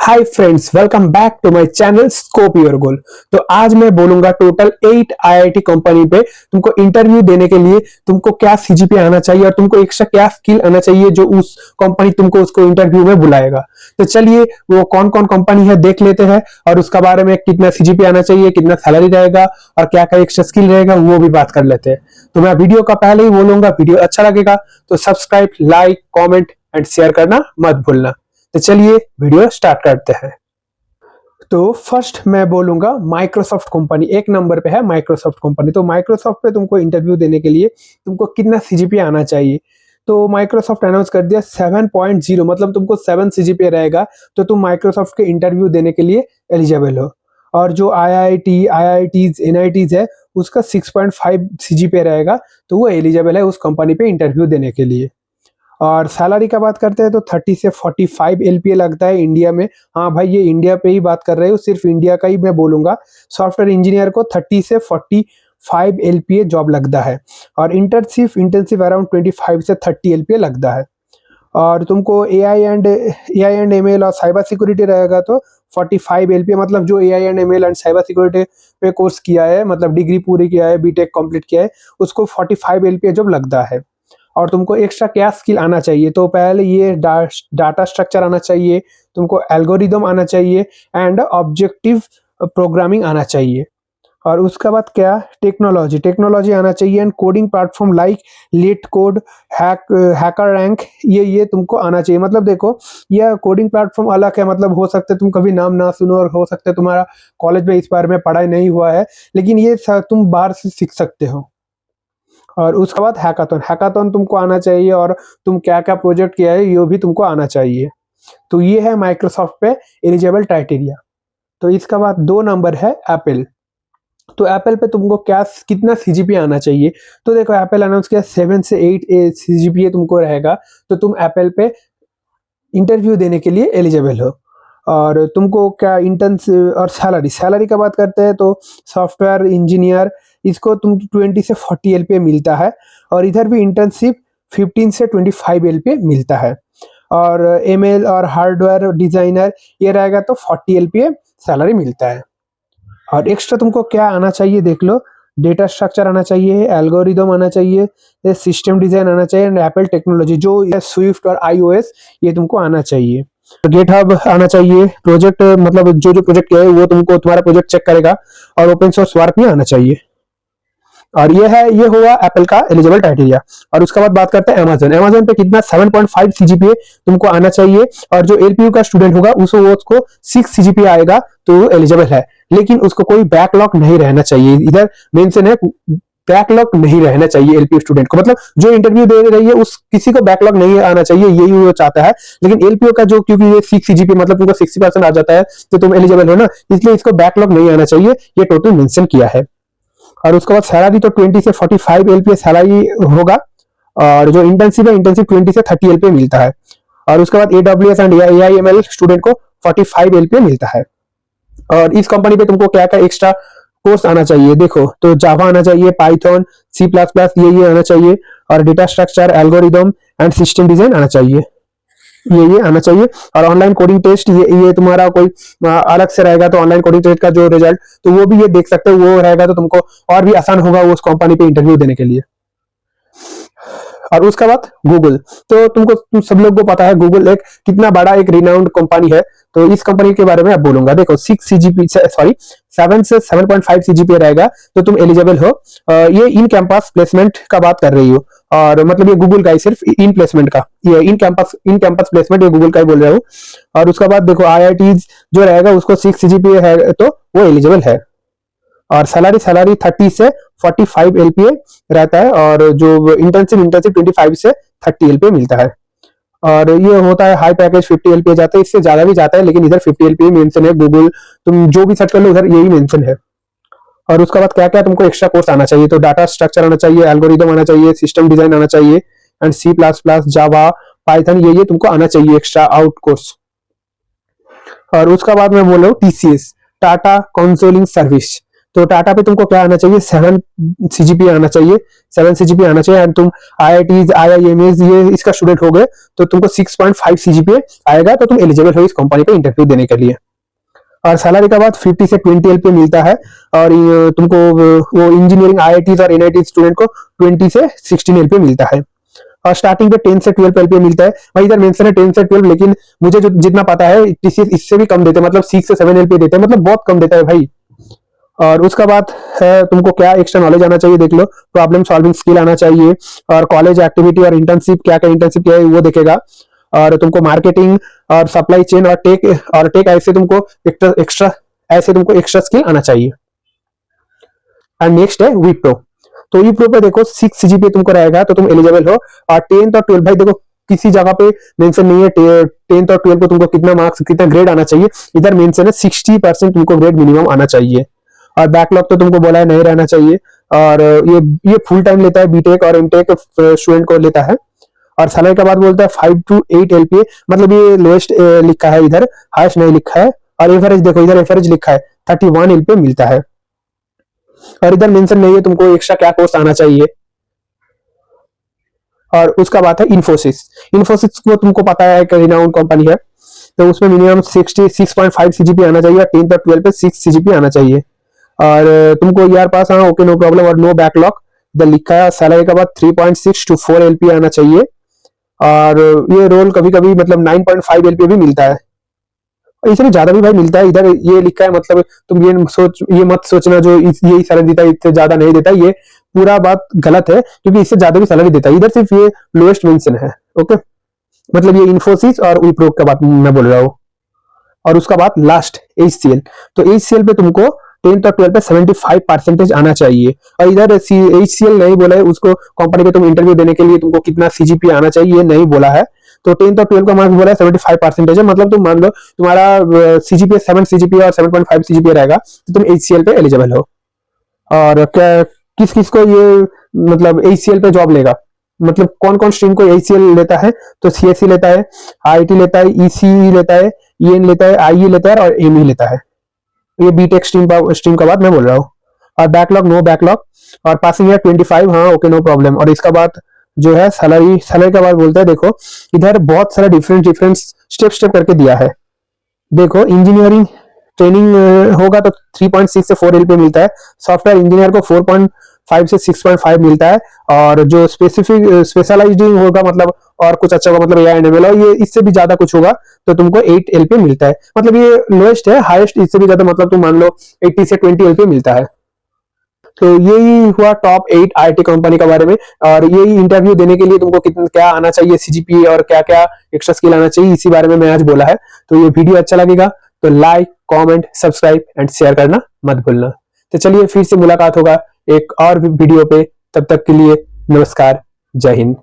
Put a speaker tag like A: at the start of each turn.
A: Hi friends, welcome back to my channel scope your goal. तो आज मैं बोलूंगा टोटल 8 आईआईटी कंपनी पे तुमको इंटरव्यू देने के लिए तुमको क्या सीजीपीए आना चाहिए और तुमको एक्स्ट्रा क्या स्किल आना चाहिए जो उस कंपनी तुमको उसको इंटरव्यू में बुलाएगा। तो चलिए वो कौन कौन कंपनी है देख लेते हैं और उसका बारे में कितना सीजीपीए आना चाहिए, कितना सैलरी रहेगा और क्या क्या एक्स्ट्रा स्किल रहेगा वो भी बात कर लेते हैं। तो मैं वीडियो का पहले ही बोलूंगा, वीडियो अच्छा लगेगा तो subscribe, like, comment and share करना मत भूलना। तो चलिए वीडियो स्टार्ट करते हैं। तो फर्स्ट मैं बोलूंगा माइक्रोसॉफ्ट कंपनी एक नंबर पे है। माइक्रोसॉफ्ट कंपनी, तो माइक्रोसॉफ्ट पे तुमको इंटरव्यू देने के लिए तुमको कितना सीजीपीए आना चाहिए। तो माइक्रोसॉफ्ट अनाउंस कर दिया 7.0, मतलब तुमको 7 सीजीपीए रहेगा तो तुम माइक्रोसॉफ्ट के इंटरव्यू देने के लिए एलिजिबल हो। और जो आईआईटीज एनआईटीज है उसका 6.5 सीजीपीए रहेगा तो वो एलिजिबल है उस कंपनी पे इंटरव्यू देने के लिए। और सैलरी का बात करते हैं तो 30 से 45 एलपीए लगता है इंडिया में। हाँ भाई, ये इंडिया पे ही बात कर रहे हो, सिर्फ इंडिया का ही मैं बोलूंगा। सॉफ्टवेयर इंजीनियर को 30 से 45 एलपीए जॉब लगता है और इंटर्नशिप अराउंड 25 से 30 एलपीए लगता है। और तुमको एआई एंड एमएल और साइबर सिक्योरिटी रहेगा तो 45 एलपीए, मतलब जो AI and ML and cyber security पे कोर्स किया है, मतलब डिग्री पूरी किया है, बीटेक कंप्लीट किया है, उसको 45 एलपीए जॉब लगता है। और तुमको एक्स्ट्रा क्या स्किल आना चाहिए, तो पहले ये डाटा स्ट्रक्चर आना चाहिए, तुमको एल्गोरिदम आना चाहिए एंड ऑब्जेक्टिव प्रोग्रामिंग आना चाहिए। और उसके बाद क्या, टेक्नोलॉजी आना चाहिए and coding platform like LeetCode, HackerRank, ये तुमको आना चाहिए। मतलब देखो, यह कोडिंग प्लेटफॉर्म अलग है, मतलब हो सकता है तुम कभी नाम ना सुनो और हो सकता है तुम्हारा कॉलेज में इस बारे में पढ़ाई नहीं हुआ है, लेकिन ये तुम बाहर से सीख सकते हो। और उसके बाद हैकाथन तुमको आना चाहिए और तुम क्या क्या प्रोजेक्ट किया है ये भी तुमको आना चाहिए। तो ये है माइक्रोसॉफ्ट पे एलिजिबल क्राइटेरिया। तो इसका बाद 2 नंबर है एप्पल। तो एप्पल पे तुमको क्या कितना सीजीपीए आना चाहिए, तो देखो एप्पल अनाउंस किया 7 से 8 सीजीपीए तुमको रहेगा तो तुम एप्पल पे इंटरव्यू देने के लिए एलिजिबल हो। और तुमको क्या इंटर्न और सैलरी का बात करते हैं तो सॉफ्टवेयर इंजीनियर इसको तुम 20 से 40 एलपीए मिलता है और इधर भी इंटर्नशिप 15 से 25 एलपीए मिलता है। और एमएल और हार्डवेयर डिजाइनर ये रहेगा तो 40 एलपीए सैलरी मिलता है। और एक्स्ट्रा तुमको क्या आना चाहिए देख लो, डेटा स्ट्रक्चर आना चाहिए, एल्गोरिदम आना चाहिए, सिस्टम डिजाइन आना चाहिए एंड एप्पल टेक्नोलॉजी जो स्विफ्ट और आईओएस ये तुमको आना चाहिए। गेट हब आना चाहिए, प्रोजेक्ट मतलब जो जो प्रोजेक्ट किया है वो तुमको तुम्हारा प्रोजेक्ट चेक करेगा और ओपन सोर्स वर्क भी आना चाहिए। और ये हुआ एप्पल का एलिजिबल क्राइटेरिया। और उसके बाद बात करते हैं अमेजन पे कितना 7.5 सीजीपीए तुमको आना चाहिए और जो एलपीयू का स्टूडेंट होगा उसको 6 सीजीपीए आएगा तो वो एलिजिबल है, लेकिन उसको कोई बैकलॉग नहीं रहना चाहिए। इधर मेंशन है बैकलॉग नहीं रहना चाहिए एलपीयू स्टूडेंट को, मतलब जो इंटरव्यू दे रही है उस किसी को बैकलॉग नहीं आना चाहिए, यही वो चाहता है। लेकिन एलपीयू का जो, क्योंकि ये 6 सीजीपीए मतलब तुमको 60% आ जाता है तो तुम एलिजिबल हो ना, इसलिए इसको बैकलॉग नहीं आना चाहिए, ये टोटल मेंशन किया है। और उसके बाद सैलरी तो 20 से 45 एलपीए सैलरी होगा और जो इंटर्नशिप है इंटर्नशिप 20 से 30 एलपीए मिलता है। और उसके बाद एडब्ल्यूएस एंड एआईएमएल स्टूडेंट को 45 एलपीए मिलता है। और इस कंपनी पे तुमको क्या क्या एक्स्ट्रा कोर्स आना चाहिए देखो, तो जावा आना चाहिए, पाइथन, सी प्लस प्लस ये आना चाहिए और data structure, algorithm and system design आना चाहिए, ये आना चाहिए। और ऑनलाइन कोडिंग टेस्ट ये तुम्हारा कोई अलग से रहेगा तो ऑनलाइन कोडिंग टेस्ट का जो रिजल्ट तो वो भी ये देख सकते हो, वो रहेगा तो तुमको और भी आसान होगा उस कंपनी पे इंटरव्यू देने के लिए। और उसके बाद गूगल, तो तुम सब लोग को पता है गूगल एक कितना बड़ा एक रिनाउंड कंपनी है। तो इस कंपनी के बारे में अब बोलूंगा। देखो 7 से 7.5 सीजीपीए रहेगा तो तुम एलिजिबल हो। ये इन कैंपस प्लेसमेंट का बात कर रही हो और मतलब ये गूगल का ही सिर्फ इन प्लेसमेंट का, ये इन कैंपस प्लेसमेंट ये गूगल का ही बोल रहा हूँ। और उसके बाद देखो आईआईटीज जो रहेगा उसको 6 सीजीपीए है तो वो एलिजिबल है। और सैलरी 30 से 45 एलपीए रहता है और जो इंटर्नशिप 25 से 30 एलपीए मिलता है। और ये होता है हाई पैकेज 50 एलपीए जाता है, इससे ज्यादा भी जाता है लेकिन इधर 50 एलपीए मेंशन है। गूगल तुम जो भी सर्च कर लो उधर यही मेंशन है। और उसके बाद क्या क्या तुमको एक्स्ट्रा कोर्स आना चाहिए, तो डाटा स्ट्रक्चर आना चाहिए, एल्गोरिदम आना चाहिए, सिस्टम डिजाइन आना चाहिए and C plus plus, Java, Python ये तुमको आना चाहिए एक्स्ट्रा आउट कोर्स। और उसका बाद मैं बोल रहा हूँ टीसीएस, टाटा कंसल्टिंग सर्विस। तो टाटा पे तुमको क्या आना चाहिए, 7 सीजीपी आना चाहिए, 7 सीजीपी आना चाहिए। एंड तुम आईआईटीज आईआईएमएस ये इसका स्टूडेंट हो गए तो तुमको 6.5 सीजीपी आएगा, तो तुम एलिजिबल हो इस कंपनी पे इंटरव्यू देने के लिए। और सैलरी का बाद 50 से 20 एलपी मिलता है। और तुमको वो इंजीनियरिंग आईआईटीज और एनआईटी स्टूडेंट को 20 से 16 एलपी मिलता है। और स्टार्टिंग पे 10 से 12 एलपीए मिलता है। भाई इधर मेंशन है 10 से 12, लेकिन मुझे जो जितना पता है टीसीएस इससे भी कम देते हैं, मतलब 6 से 7 एलपीए देते हैं, मतलब बहुत कम देता है भाई। और उसका बाद है तुमको क्या एक्स्ट्रा नॉलेज आना चाहिए, देख लो, प्रॉब्लम सॉल्विंग स्किल आना चाहिए, और कॉलेज एक्टिविटी और इंटर्नशिप क्या क्या इंटर्नशिप क्या है वो देखेगा। और तुमको मार्केटिंग और सप्लाई चेन और टेक ऐसे तुमको एक्स्ट्रा स्किल आना चाहिए। एंड नेक्स्ट है विप्रो। तो विप्रो पे देखो 6 सीजीपी तुमको रहेगा तो तुम एलिजिबल हो। और 10th और 12 भाई देखो किसी जगह पे मेंशन नहीं है 10th और 12 को तुमको कितना मार्क्स कितना ग्रेड आना चाहिए, इधर मेंशन है 60% तुमको ग्रेड मिनिमम आना चाहिए। और बैकलॉग तो तुमको बोला है नहीं रहना चाहिए। और ये फुल टाइम लेता है, बीटेक और एमटेक स्टूडेंट को लेता है। और सैलरी के बाद बोलता है 5 to 8 एलपीए, मतलब ये लोएस्ट लिखा है, इधर हाईएस्ट नहीं लिखा है। और एवरेज देखो इधर एवरेज लिखा है 31 एलपीए मिलता है। और इधर मेंशन नहीं है तुमको एक्स्ट्रा क्या कोर्स आना चाहिए। और उसका बात है इन्फोसिस। इन्फोसिस को तुमको पता है एक रिनाउंड कंपनी है, तो उसमें मिनिमम 6.5 सीजीपी आना चाहिए, 10th और 12 पे 6 सीजीपी आना चाहिए। और तुमको ईआर पास हाँ ओके नो प्रॉब्लम और नो बैकलॉग इधर लिखा है। सैलरी के बाद 3.6 to 4 एलपी आना चाहिए। और ये रोल कभी कभी मतलब 9.5 एलपी भी मिलता है, इसमें ज्यादा भी भाई मिलता है। इधर ये लिखा है, मतलब तुम ये मत सोचना जो यही सैलरी देता है इससे ज्यादा नहीं देता, ये पूरा बात गलत है, क्योंकि इससे ज्यादा भी सैलरी देता है। इधर सिर्फ ये लोएस्ट मेंशन है। ओके, मतलब ये इन्फोसिस और विप्रो का बात मैं बोल रहा हूँ। और उसका बाद लास्ट एचसीएल। तो एचसीएल पे तुमको 10th और 12 पे 75% आना चाहिए। और इधर एचसीएल नहीं बोला है, उसको कंपनी पे तुम इंटरव्यू देने के लिए तुमको कितना सीजीपी आना चाहिए ये नहीं बोला है। तो 10th और 12 का मार्क्स बोला है 75% है, मतलब तुम मान लो तुम्हारा सीजीपी 7 सीजीपी और 7.5 सीजीपी रहेगा तो तुम एचसीएल पे एलिजिबल हो। और क्या किस किस को ये मतलब एचसीएल पे जॉब लेगा, मतलब कौन कौन स्ट्रीम को एचसीएल लेता है, तो सीएससी लेता है, आईटी लेता है, ईसीई लेता है, ईएन लेता है, आईई लेता है और एमई लेता है। ये बीटेक स्ट्रीम का बात मैं बोल रहा हूँ। और बैकलॉग नो बैकलॉग। और पासिंग है 25 हाँ ओके नो प्रॉब्लम। और इसका बाद जो है सैलरी का बात बोलते हैं, देखो इधर बहुत सारा डिफरेंट स्टेप करके दिया है। देखो इंजीनियरिंग ट्रेनिंग होगा तो 3.6 से 4 एलपी मिलता है। सॉफ्टवेयर इंजीनियर को 4.5 से 6.5 मिलता है। और जो स्पेशलाइजिंग होगा मतलब और कुछ अच्छा होगा, मतलब एआई एनएमएल और ये इससे भी ज्यादा कुछ होगा तो तुमको 8 एलपी मिलता है। मतलब ये लोएस्ट है, हाईएस्ट इससे भी ज्यादा मतलब तुम मान लो 80 से 20 एलपी मिलता है। तो यही हुआ टॉप 8 आईटी कंपनी के बारे में। और यही इंटरव्यू देने के लिए तुमको कितना क्या आना चाहिए सीजीपी और क्या क्या एक्स्ट्रा स्किल आना चाहिए, इसी बारे में मैं आज बोला है। तो ये वीडियो अच्छा लगेगा तो like comment subscribe and share करना मत भूलना। तो चलिए फिर से मुलाकात होगा एक और वीडियो पे, तब तक के लिए नमस्कार, जय हिंद।